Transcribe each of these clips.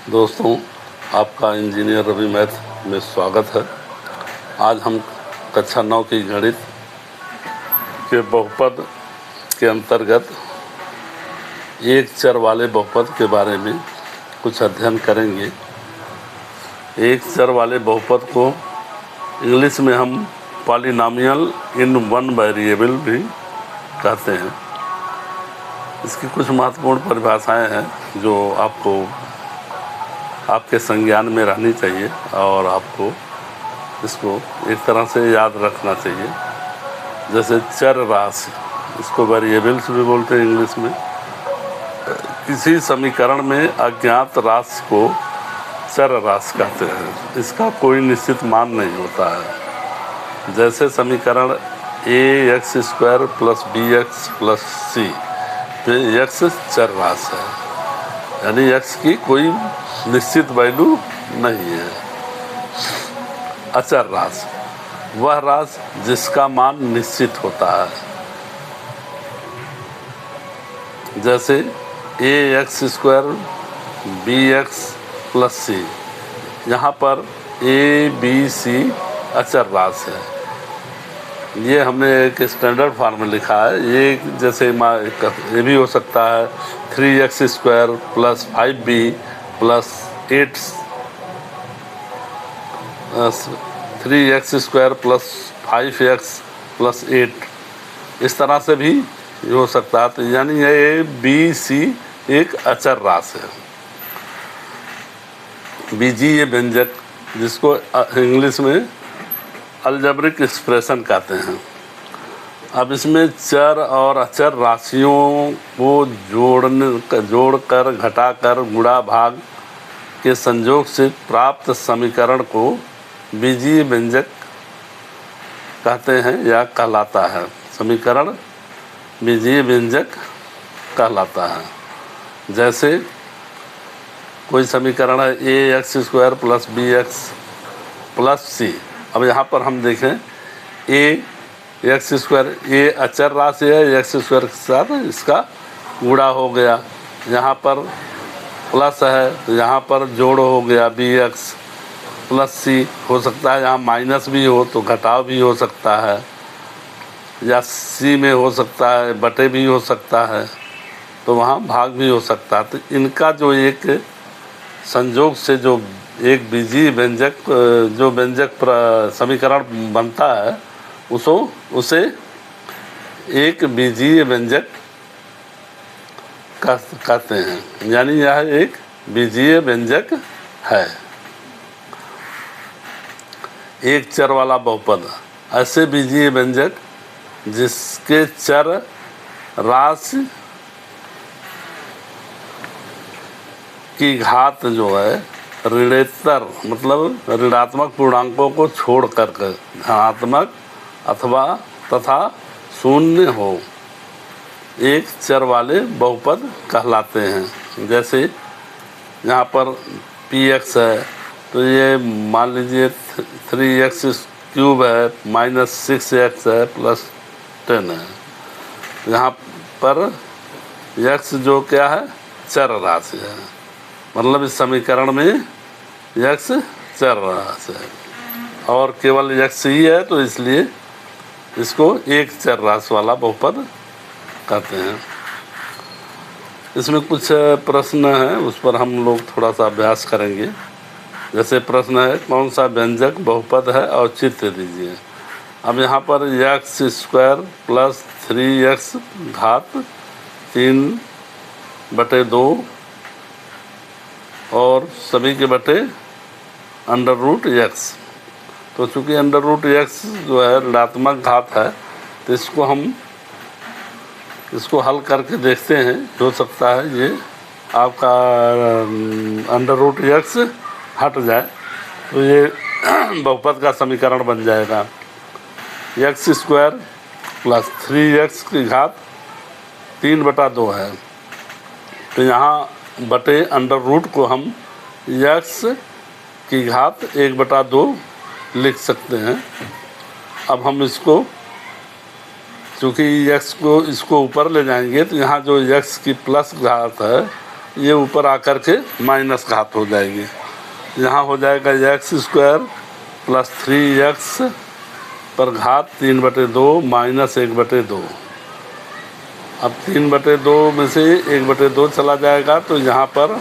दोस्तों, आपका engineer Ravi math में स्वागत है। आज हम कक्षा 9 की गणित के बहुपद के अंतर्गत एक चर वाले बहुपद के बारे में कुछ अध्ययन करेंगे। एक चर वाले बहुपद को इंग्लिश में हम पॉलिनॉमियल इन वन वेरिएबल भी कहते हैं। इसकी कुछ महत्वपूर्ण परिभाषाएं हैं जो आपके संज्ञान में रहनी चाहिए और आपको इसको एक तरह से याद रखना चाहिए। जैसे चर राशि, इसको वेरिएबल्स भी बोलते हैं इंग्लिश में। किसी समीकरण में अज्ञात राशि को चर राशि कहते हैं। इसका कोई निश्चित मान नहीं होता है। जैसे समीकरण ax² + bx + c पे x चर राशि है, यानी x की कोई निश्चित वैल्यू नहीं है। अचर राशि वह राशि जिसका मान निश्चित होता है। जैसे ax² bx + c, यहाँ पर a b c अचर राशि है। ये हमने एक स्टैंडर्ड फॉर्म में लिखा है। ये जैसे ये भी हो सकता है 3x² + 5b + 8 3x² + 5x + 8, इस तरह से भी हो सकता है। तो यानी ये b c एक अचर राशि है। बीजीय व्यंजक, जिसको इंग्लिश में अलजेब्रिक एक्सप्रेशन कहते हैं। अब इसमें चर और अचर राशियों को जोड़कर, घटाकर, गुणा भाग के संयोग से प्राप्त समीकरण को बीजीय व्यंजक कहते हैं या कहलाता है। समीकरण बीजीय व्यंजक कहलाता है। जैसे कोई समीकरण है ax² + bx + c। अब यहाँ पर हम देखें ax², ये अचर राशि है, x² के साथ इसका गुणा हो गया। यहाँ पर प्लस है तो यहाँ पर जोड़ हो गया bx + c। हो सकता है यहाँ माइनस भी हो तो घटाव भी हो सकता है, या c में हो सकता है बटे भी हो सकता है, तो वहाँ भाग भी हो सकता है। तो इनका जो एक संयोग से जो एक बीजीय व्यंजक, जो व्यंजक समीकरण बनता है, उसे एक बीजीय व्यंजक कहते हैं। यानी यह एक बीजीय व्यंजक है। एक चर वाला बहुपद ऐसे बीजीय व्यंजक जिसके चर राशि की घात जो है ऋणेतर, मतलब ऋणात्मक पूर्णांकों को छोड़ कर धनात्मक अथवा तथा शून्य हो, एक चर वाले बहुपद कहलाते हैं। जैसे यहाँ पर px है तो ये मान लीजिए 3x³ है -6x है +10 है। यहाँ पर x जो क्या है, चर राशि है, मतलब इस समीकरण में x चर राशि है और केवल x ही है, तो इसलिए इसको एक चर राशि वाला बहुपद कहते हैं। इसमें कुछ प्रश्न हैं, उस पर हम लोग थोड़ा सा अभ्यास करेंगे। जैसे प्रश्न है, कौन सा व्यंजक बहुपद है और चित्र दीजिए। अब यहाँ पर x² + 3x घात 3/2 और सभी के बटे √x। तो चूँकि √x जो है ऋणात्मक घात है, तो इसको हल करके देखते हैं। हो सकता है ये आपका √x हट जाए तो ये बहुपद का समीकरण बन जाएगा। x² + 3x की घात 3/2 है, तो यहाँ बटे √ को हम x की घात 1/2 लिख सकते हैं। अब हम इसको, चूँकि x को इसको ऊपर ले जाएंगे तो यहाँ जो x की प्लस घात है ये ऊपर आकर के माइनस घात हो जाएगी। यहाँ हो जाएगा एक्स स्क्वायर प्लस 3x पर घात 3/2 माइनस 1/2। अब 3/2 में से 1/2 चला जाएगा तो यहाँ पर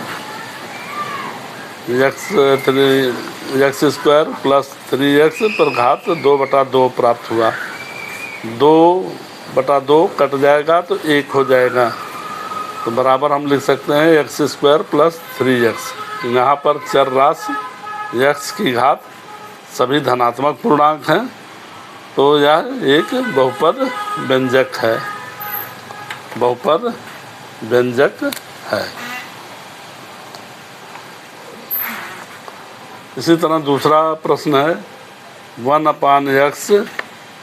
एक्स स्क्वायर प्लस 3x पर घात 2/2 प्राप्त हुआ। 2/2 कट जाएगा तो 1 हो जाएगा, तो बराबर हम लिख सकते हैं एक्स स्क्वायर प्लस 3x। यहाँ पर चर राशि x की घात सभी धनात्मक पूर्णांक हैं, तो यह एक बहुपद व्यंजक है, बहुपद व्यंजक है। इसी तरह दूसरा प्रश्न है 1/x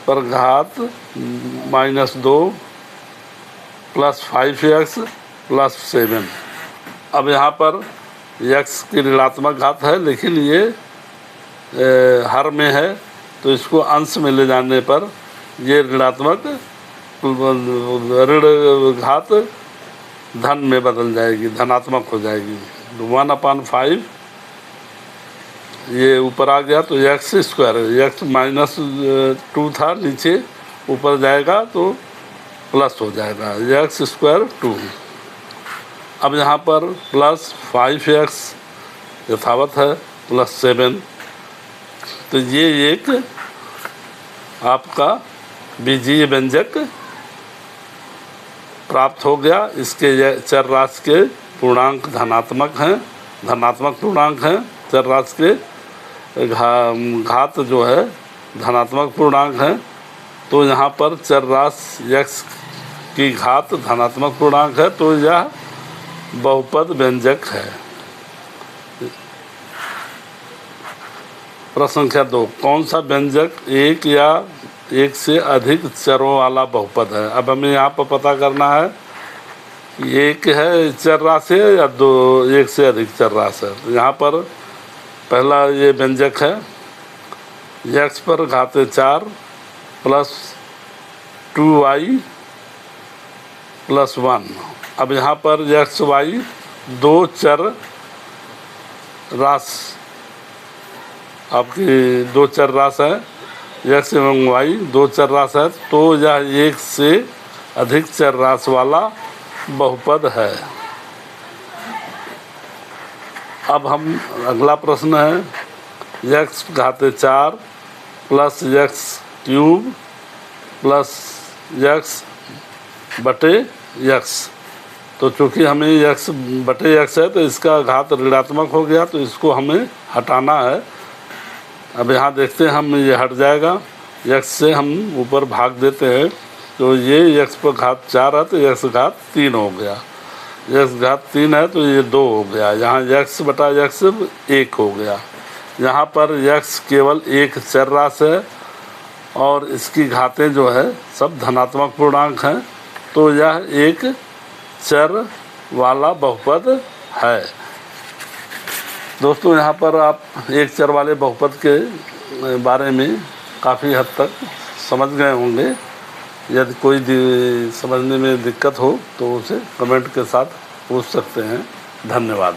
पर घात -2 प्लस 5x प्लस 7। अब यहाँ पर x की ऋणात्मक घात है, लेकिन ये हर में है, तो इसको अंश में ले जाने पर ये ऋणात्मक ऋण घात धन में बदल जाएगी, धनात्मक हो जाएगी। 1/5 ये ऊपर आ गया तो एक्स स्क्वायर, एक्स -2 था नीचे, ऊपर जाएगा तो प्लस हो जाएगा एक्स स्क्वायर 2। अब यहाँ पर प्लस 5x यथावत है प्लस 7, तो ये एक आपका बीजीय व्यंजक प्राप्त हो गया। इसके चर राशि के पूर्णांक धनात्मक हैं, धनात्मक पूर्णांक हैं। चर राशि के घात जो है धनात्मक पूर्णांक है, तो यहाँ पर चर राशि x की घात धनात्मक पूर्णांक है, तो यह बहुपद व्यंजक है। प्रश्न संख्या 2, कौन सा व्यंजक एक या एक से अधिक चरों वाला बहुपद है? अब हमें यहाँ पर पता करना है कि एक है चर राशि है या एक से अधिक चर राशि है। तो यहाँ पर पहला ये व्यंजक है x पर घाते 4 प्लस 2y प्लस 1। अब यहाँ पर x y दो चर राशि, आपकी दो चर राशि है, x एवं y दो चर राशि है, तो यह एक से अधिक चर राशि वाला बहुपद है। अब हम अगला प्रश्न है x घाते 4 plus x cube plus x बटे x। तो चूँकि हमें x बटे x है तो इसका घात ऋणात्मक हो गया, तो इसको हमें हटाना है। अब यहाँ देखते हैं हम, ये हट जाएगा, x से हम ऊपर भाग देते हैं, तो ये x पर घात 4 है तो x घात 3 हो गया, x घात 3 है तो ये 2 हो गया। यहाँ x बटा x 1 हो गया। यहाँ पर x केवल एक चर राशि है और इसकी घातें जो है सब धनात्मक पूर्णांक हैं, तो यह एक चर वाला बहुपद है। दोस्तों, यहाँ पर आप एक चर वाले बहुपद के बारे में काफ़ी हद तक समझ गए होंगे। यदि कोई समझने में दिक्कत हो तो उसे कमेंट के साथ पूछ सकते हैं। धन्यवाद।